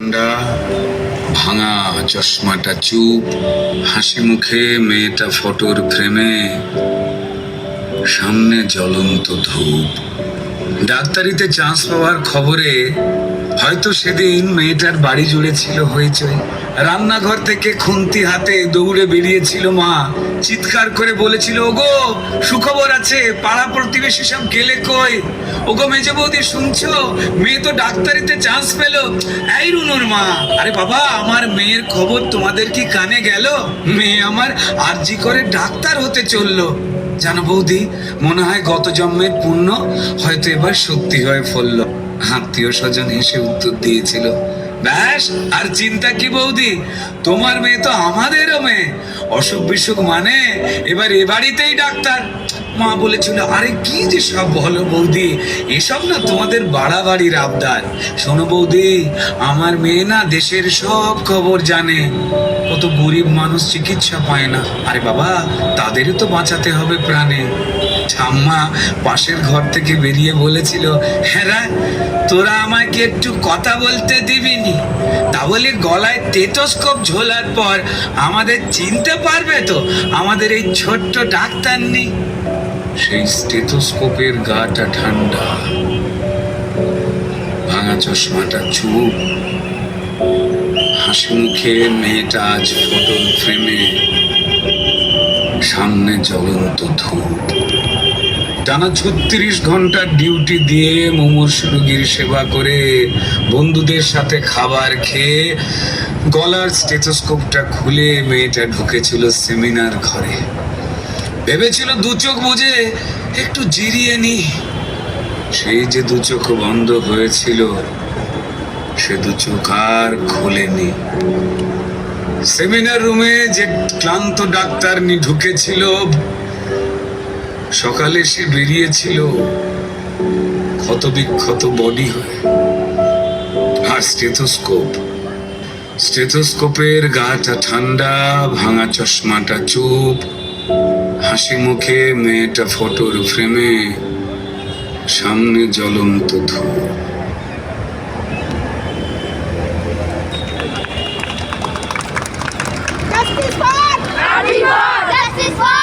ঠান্ডা, ভাঙা চশমাটা চুপ, হাসি মুখে মেয়েটা ফটোর ফ্রেমে, সামনে জ্বলন্ত ধূপ। ডাক্তারিতে চান্স পাওয়ার খবরে হয়তো সেদিন মেয়েটার বাড়ি জুড়ে ছিল হইচই। রান্নাঘর থেকে খুন্তি হাতে দৌড়ে বেরিয়েছিল মা, চিৎকার করে বলেছিল, ওগো সুখবর আছে, পাড়া প্রতিবেশী সব গেলে কই? ওগো মেজে বৌদি শুনছো, মেয়ে তো ডাক্তারিতে চান্স পেল। এই রুনুর মা, আরে বাবা আমার মেয়ের খবর তোমাদের কি কানে গেল? মেয়ে আমার আরজি করে ডাক্তার হতে চললো। জানো বৌদি, মনে হয় গত জন্মের পুণ্য হয়তো এবার সত্যি হয়ে ফলল। আত্মীয় স্বজন হেসে উত্তর দিয়েছিল, ব্যাস আর চিন্তা কি বৌদি, তোমার মেয়ে তো আমাদেরও মেয়ে। অসুখ বিসুখ মানে এবার এ বাড়িতেই ডাক্তার। মা বলেছিল, আরে কি যে সব বলো বৌদি, এসব না তোমাদের বাড়াবাড়ির আবদার। শোনো বৌদি, আমার মেয়ে না দেশের সব খবর জানে। কত গরিব মানুষ চিকিৎসা পায় না, আরে বাবা তাদেরও তো বাঁচাতে হবে প্রাণে। ঠাম্মা পাশের ঘর থেকে বেরিয়ে বলেছিল, হ্যাঁ তোরা আমাকে একটু কথা বলতে দিবিনি? তা বলে গলায় স্টেথোস্কোপ ঝোলার পর আমাদের চিনতে পারবে তো আমাদের এই ছোট্ট ডাক্তার নেই? সেই স্টেথোস্কোপের গাটা ঠান্ডা, ভাঙা চশমাটা চুপ, হাসি মুখে মেয়েটা আজ ফটোর ফ্রেমে, সামনে জ্বলন্ত ধূপ। টানা 36 ঘন্টার ডিউটি দিয়ে মুমূর্ষু রোগীর সেবা করে, বন্ধুদের সাথে খাবার খেয়ে, গলার স্টেথোস্কোপটা খুলে মেয়েটা ঢুকেছিল সেমিনার ঘরে। ভেবেছিল দু চোখ বুঝে একটু জিরিয়ে নি। সেই যে দু চোখ বন্ধ হয়েছিল, সে দু চোখ আর খোলেনি। সেমিনার রুমে যে ক্লান্ত ডাক্তারনি ঢুকেছিল, সকালে সে বেরিয়েছিল ক্ষত বিক্ষত বডি হয়ে। আর স্টেথোস্কোপের গাটা ঠান্ডা, ভাঙা চশমাটা চুপ, হাসি মুখে মেয়েটা ফটোর ফ্রেমে, সামনে জ্বলন্ত ধূপ। Justice for! Justice for!